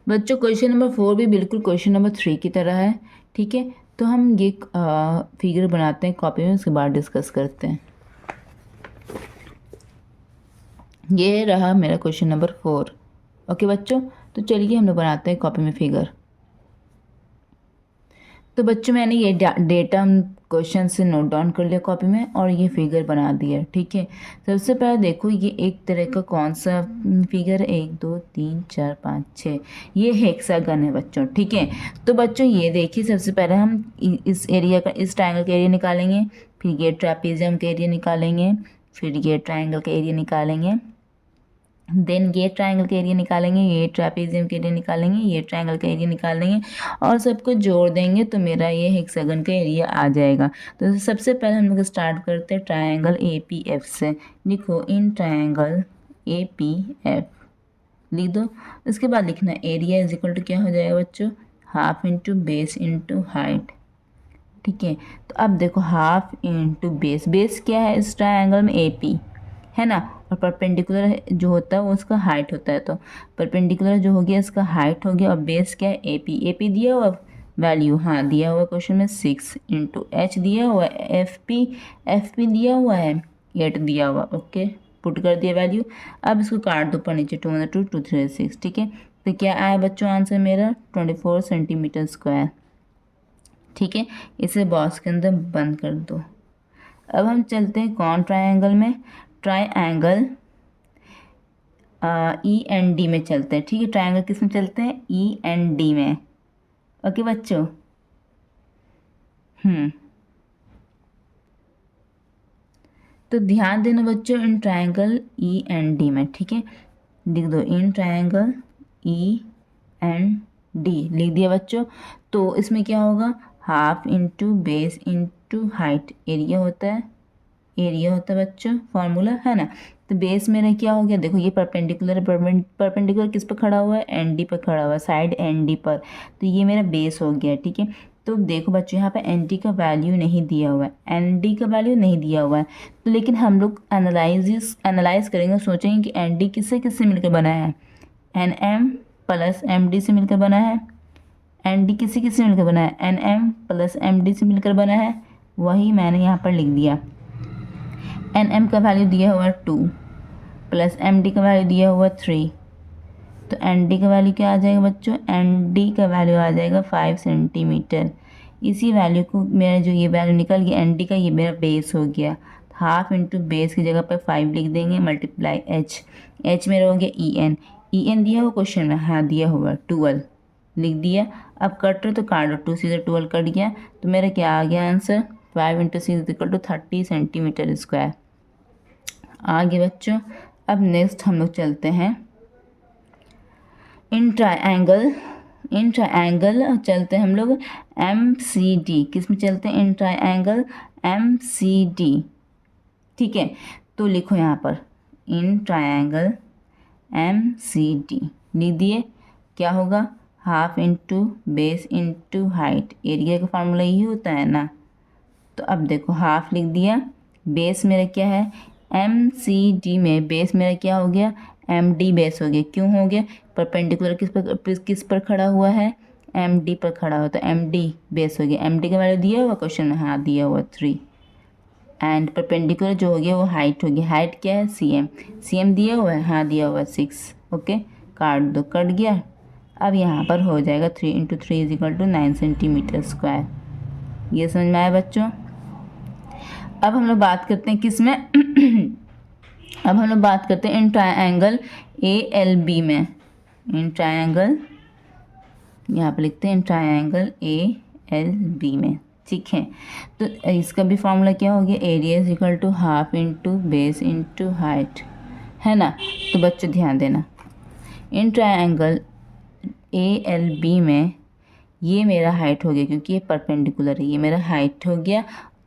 बच्चों question number 4 भी बिल्कुल क्वेश्चन नंबर 3 की तरह है, ठीक है। तो हम ये फिगर बनाते हैं कॉपी में, उसके बाद डिस्कस करते हैं। ये रहा मेरा क्वेश्चन नंबर 4। ओके बच्चों, तो चलिए हम लोग बनाते हैं कॉपी में फिगर। तो बच्चों मैंने ये डेटा क्वेश्चन से नोट डाउन कर लिया कॉपी में और ये फिगर बना दिया, ठीक है। सबसे पहले देखो ये एक तरह का कौन सा फिगर है, 1 2 3 4 5 6, ये हेक्सागन है बच्चों, ठीक है। तो बच्चों ये देखिए, सबसे पहले हम इस एरिया का, इस ट्रायंगल का एरिया निकालेंगे, फिर ये ट्रापेजियम का एरिया निकालेंगे, फिर ये ट्रायंगल का एरिया निकालेंगे, देन ये ट्रायंगल का एरिया निकालेंगे, ये ट्रापेजियम का एरिया निकालेंगे, ये ट्रायंगल का एरिया निकालेंगे और सबको जोड़ देंगे तो मेरा ये हेक्सागन का एरिया आ जाएगा। तो सबसे पहले हम लोग स्टार्ट करते हैं ट्रायंगल ए पी एफ से। लिखो इन ट्रायंगल ए पी एफ, लिख दो। उसके बाद लिखना एरिया इज इक्वल टू क्या हो जाएगा बच्चों, half into base into height, ठीक है। तो अब देखो हाफ इंटू बेस, बेस क्या है इस ट्रायंगल में, ए पी है ना, और परपेंडिकुलर जो होता है वो उसका हाइट होता है। तो परपेंडिकुलर जो हो गया इसका हाइट हो गया, और बेस क्या है, ए पी। ए पी दिया हुआ वैल्यू, हाँ दिया हुआ क्वेश्चन में 6 इंटू एच दिया हुआ है, एफ पी दिया हुआ है 8 दिया हुआ, ओके पुट कर दिया वैल्यू। अब इसको काट दो ऊपर नीचे, 2 2 2 3 6, ठीक है। तो क्या आया बच्चों आंसर मेरा 24 सेंटीमीटर स्क्वायर, ठीक है। इसे बॉक्स के अंदर बंद कर दो। अब हम चलते हैं कौन ट्रायंगल में, ट्रायंगल ई एन डी में चलते हैं, ठीक है। ट्रायंगल किस में चलते हैं, ई एन डी में, ओके बच्चों। तो ध्यान देना बच्चों in triangle E N D में, ठीक है। लिख दो in triangle E N D, लिख दिया बच्चों। तो इसमें क्या होगा, half into base into height, area होता है, एरिया होता है बच्चों, फॉर्मूला है ना। तो बेस मेरा क्या हो गया, देखो ये परपेंडिकुलर है, परपेंडिकुलर किस पर खड़ा हुआ है, एन डी पर खड़ा हुआ है, साइड एन डी पर। तो ये मेरा बेस हो गया, ठीक है। तो देखो बच्चों यहाँ पे एन डी का वैल्यू नहीं दिया हुआ है, एन डी का वैल्यू नहीं दिया हुआ है। तो लेकिन हम लोग एनालाइज करेंगे, सोचेंगे कि एन डी किससे किससे मिलकर बना है, N M plus M D से मिलकर बना है। एन डी किसी किससे मिलकर बना है, N M plus M D से मिलकर बना है, वही मैंने यहाँ पर लिख दिया। एन एम का वैल्यू दिया हुआ 2 प्लस एम डी का वैल्यू दिया हुआ 3, तो एन डी का वैल्यू क्या आ जाएगा बच्चों, एन डी का वैल्यू आ जाएगा 5 सेंटीमीटर। इसी वैल्यू को मेरा जो ये वैल्यू निकल गया एन डी का, ये मेरा बेस हो गया। हाफ इंटू बेस की जगह पर 5 लिख देंगे, मल्टीप्लाई एच, एच मेरा हो गया ई एन। ई एन दिया हुआ क्वेश्चन में, हाँ दिया हुआ 12 लिख दिया। अब कट रहे तो काट दो, 2 से 12 कट गया, तो मेरा क्या आ गया answer, 5 into 6 equal to 30 centimetre square. आगे बच्चों अब नेक्स्ट हम लोग चलते हैं इन ट्रायंगल चलते हैं हम लोग एम सी डी, किस में चलते हैं, in triangle M C D, ठीक है। तो लिखो यहाँ पर in triangle M C D, लिख दिए। क्या होगा, half into base into height, area का फार्मूला यही होता है ना। तो अब देखो हाफ लिख दिया, बेस मेरा क्या है, एम सी डी में बेस मेरा क्या हो गया, एम डी बेस हो गया। क्यों हो गया, परपेंडिकुलर किस पर खड़ा हुआ है, एम डी पर खड़ा हुआ, तो एम डी बेस हो गया। एम डी का वैल्यू दिया हुआ क्वेश्चन में, हाँ दिया हुआ 3, एंड परपेंडिकुलर जो हो गया वो हाइट हो गया। हाइट क्या है, सी एम, सी एम दिया हुआ है, हाँ दिया हुआ 6, ओके काट दो, कट गया। अब यहाँ पर हो जाएगा 3 into 3 is equal to 9 centimetre square. ये समझ में आया बच्चों। अब हम लोग बात करते हैं किस में अब हम लोग बात करते हैं in triangle A L B में, इन ट्रायंगल, यहाँ पे लिखते हैं in triangle A L B में, ठीक है। तो इसका भी फॉर्मूला क्या हो गया, area is equal to half into base into height, है ना। तो बच्चों ध्यान देना in triangle A L B में ये मेरा हाइट हो गया, क्योंकि ये परपेंडिकुलर है, ये मेरा हाइट हो गया।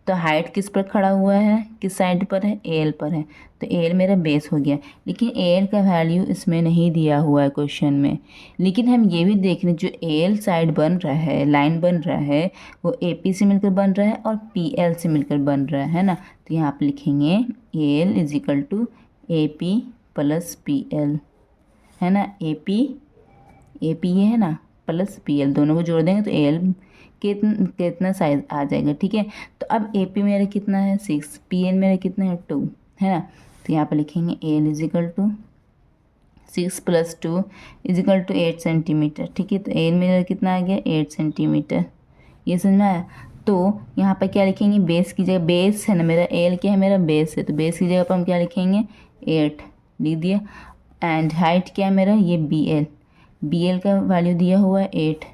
तो हाइट किस पर खड़ा हुआ है, किस साइड पर है, एल पर है, तो एल मेरा बेस हो गया। लेकिन एल का वैल्यू इसमें नहीं दिया हुआ है क्वेश्चन में। लेकिन हम ये भी देख रहे हैं जो एल साइड बन रहा है, लाइन बन रहा है, वो ए पी से मिलकर बन रहा है और पी एल से मिलकर बन रहा है ना। तो यहाँ पर लिखेंगे L is equal to A P plus P L, है ना। ए पी ए पी ये है ना प्लस पी एल, दोनों को जोड़ देंगे तो ए एल कितना साइज आ जाएगा। ठीक है, तो अब ए पी मेरा कितना है 6, पी एल मेरा कितना है 2 है ना। तो यहाँ पर लिखेंगे A L is equal to 6 + 2 = 8 centimetre. ठीक है, तो ए एल मेरा कितना आ गया 8 सेंटीमीटर। ये समझ में आया। तो यहाँ पर क्या लिखेंगे, बेस की जगह, बेस है ना मेरा ए एल क्या है मेरा बेस है, तो बेस की जगह पर हम क्या लिखेंगे 8 लिख दिया। एंड हाइट क्या है मेरा ये बी एल का वैल्यू दिया हुआ है 8,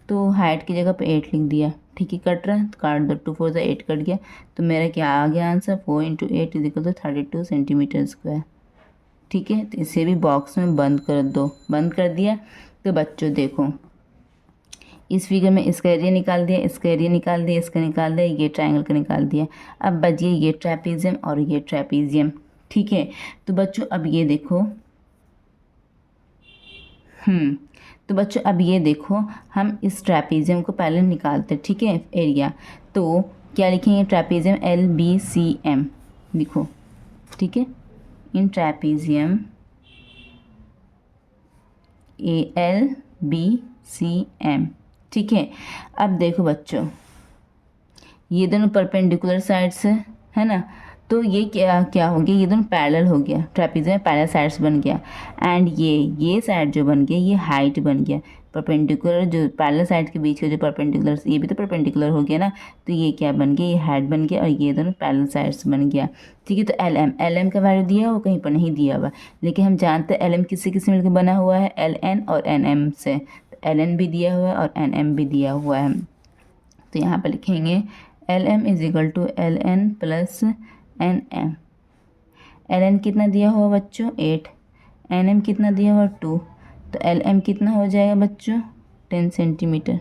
तो हाइट की जगह पे 8 लिख दिया। ठीक है, कट रहा है तो काट दो, 2 4 से 8 कट गया, तो मेरा क्या आ गया आंसर 4 × 8 = 32 सेंटीमीटर स्क्वायर। ठीक है, तो इसे भी बॉक्स में बंद कर दो। बंद कर दिया तो बच्चों देखो इस फिगर में इसका एरिया निकाल दिया, इसका एरिया निकाल दिया, इसका निकाल दिया, ये ट्रायंगल का निकाल दिया। अब बचिए ये ट्रेपेजियम और ये ट्रेपेजियम। ठीक है, तो बच्चों अब ये देखो तो बच्चों अब ये देखो हम इस ट्रेपेजियम को पहले निकालते हैं। ठीक है, एरिया तो क्या लिखेंगे ट्रेपेजियम LBCM लिखो। ठीक है, इन ट्रेपेजियम ALBCM। ठीक है, अब देखो बच्चों ये दोनों परपेंडिकुलर साइड्स है ना, तो ये क्या हो गया, ये दोनों पैरेलल हो गया, ट्रेपेजियम में पैरेलल साइड्स बन गया। एंड ये साइड जो बन गया ये हाइट बन गया। परपेंडिकुलर जो पैरेलल साइड के बीच का जो परपेंडिकुलर, ये भी तो परपेंडिकुलर हो गया ना, तो ये क्या बन गया, ये हाइट बन गया और ये दोनों पैरेलल साइड्स बन गया। ठीक है, तो एल का वैल्यू दिया हुआ कहीं पर नहीं दिया हुआ, लेकिन हम जानते हैं एल किससे किससे मिलकर बना हुआ है, LN और NM से। तो LN भी दिया हुआ है और NM भी दिया हुआ है। तो यहाँ पर लिखेंगे LM = LN + NM। LN कितना दिया हुआ बच्चों 8, NM कितना दिया हुआ 2, तो LM कितना हो जाएगा बच्चों 10 सेंटीमीटर।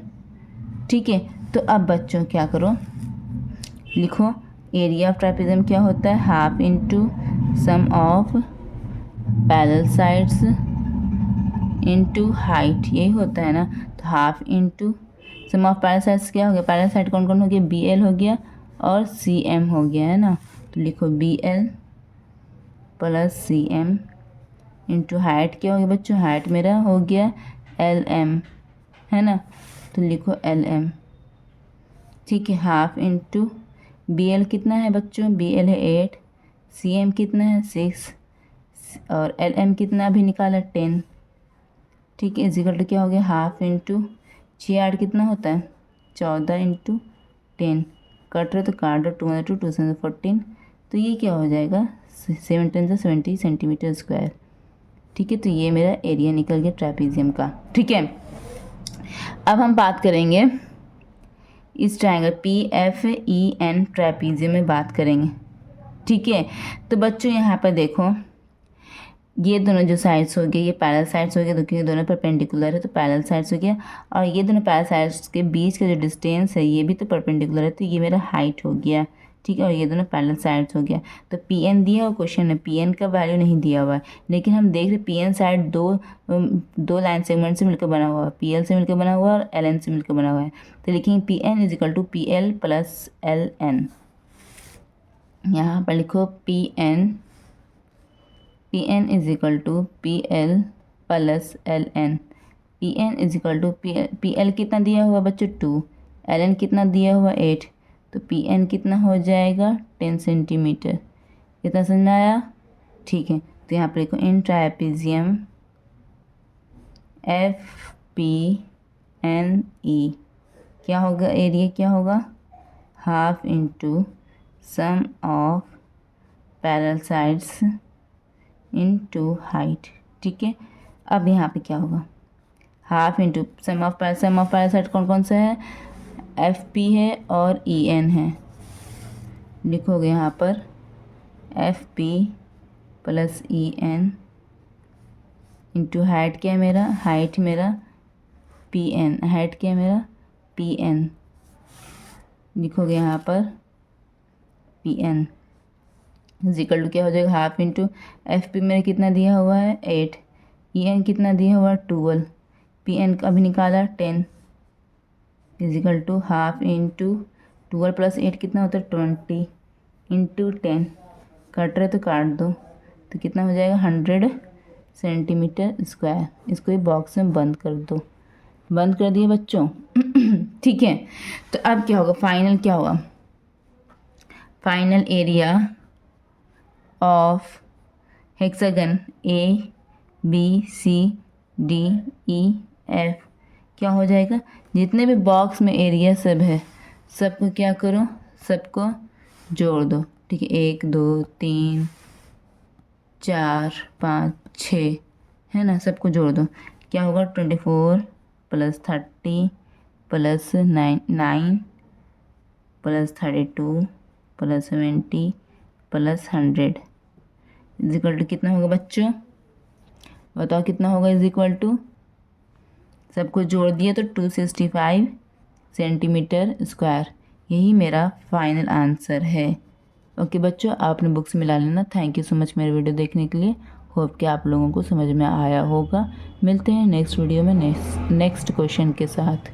ठीक है, तो अब बच्चों क्या करो लिखो एरिया ऑफ ट्रेपेजियम क्या होता है, half into sum of parallel sides into height, यही होता है ना। तो half into sum of parallel sides क्या हो गया, पैरेलल साइड कौन कौन हो गया, BL हो गया और CM हो गया है ना। तो लिखो BL + CM इंटू हाइट क्या हो गया बच्चों, हाइट मेरा हो गया LM है ना, तो लिखो LM। ठीक है, हाफ इंटू BL कितना है बच्चों, BL है 8, CM कितना है 6 और LM कितना अभी निकाला 10। ठीक है, इजिकल टू क्या हो गया हाफ इंटू 6 8 कितना होता है 14 × 10, कट रहे तो काट दो, 2 × 2 2 से 14, तो ये क्या हो जाएगा 7 × 70 सेंटीमीटर स्क्वायर। ठीक है, तो ये मेरा एरिया निकल गया ट्रेपेजियम का। ठीक है, अब हम बात करेंगे इस ट्रायंगल PFEN ट्रेपेजियम में बात करेंगे। ठीक है, तो बच्चों यहाँ पर देखो ये दोनों जो साइड्स हो गए ये पैरेलल साइड्स हो गए, क्योंकि दोनों परपेंडिकुलर है तो पैरेलल साइड्स हो गया, और ये दोनों पैरेलल साइड्स के बीच का जो डिस्टेंस है ये भी तो परपेंडिकुलर है, तो ये मेरा हाइट हो गया। ठीक है, और ये दोनों पैरेलल साइड्स हो गया। तो PN दिया हुआ क्वेश्चन में PN का वैल्यू नहीं दिया हुआ है, लेकिन हम देख रहे PN साइड दो लाइन सेगमेंट से मिलकर बना हुआ है, PL से मिलकर बना हुआ है और LN से मिलकर बना हुआ है। तो लिखेंगे PN = PL + LN। यहाँ पर लिखो PN = PL + LN। PN = PL कितना दिया हुआ बच्चों 2, LN कितना दिया हुआ 8, तो PN कितना हो जाएगा 10 सेंटीमीटर। कितना समझ में आया। ठीक है, तो यहाँ पर देखो इन ट्रापेजियम FPNE क्या होगा, एरिया क्या होगा half into sum of parallel sides into height. ठीक है, अब यहाँ पे क्या होगा half into sum of parallel side कौन कौन सा है, FP है और EN है। लिखोगे यहाँ पर FP + EN इंटू हाइट क्या है मेरा, हाइट मेरा PN, हाइट क्या है मेरा PN। लिखोगे यहाँ पर PN इक्वल टू क्या हो जाएगा हाफ इंटू FP में कितना दिया हुआ है 8, EN कितना दिया हुआ है 12, PN का अभी निकाला 10 इक्वल टू हाफ इंटू 12 + 8 कितना होता है 20 इंटू 10, कट रहे तो काट दो, तो कितना हो जाएगा 100 सेंटीमीटर स्क्वायर। इसको एक बॉक्स में बंद कर दो। बंद कर दिए बच्चों। ठीक है, तो अब क्या होगा, फाइनल क्या होगा, final area of hexagon A B C D E F क्या हो जाएगा, जितने भी बॉक्स में एरिया सब है सबको क्या करो, सबको जोड़ दो। ठीक है, 1 2 3 4 5 6 है ना, सबको जोड़ दो। क्या होगा, 24 + 30 + 9 + 32 + 70 + 100 इक्वल टू कितना होगा बच्चों, बताओ कितना होगा, इक्वल टू, सबको जोड़ दिया तो 265 सेंटीमीटर स्क्वायर। यही मेरा फाइनल आंसर है। ओके बच्चों, आपने बुक्स मिला लेना। थैंक यू सो मच मेरे वीडियो देखने के लिए। होप कि आप लोगों को समझ में आया होगा। मिलते हैं नेक्स्ट वीडियो में नेक्स्ट क्वेश्चन के साथ।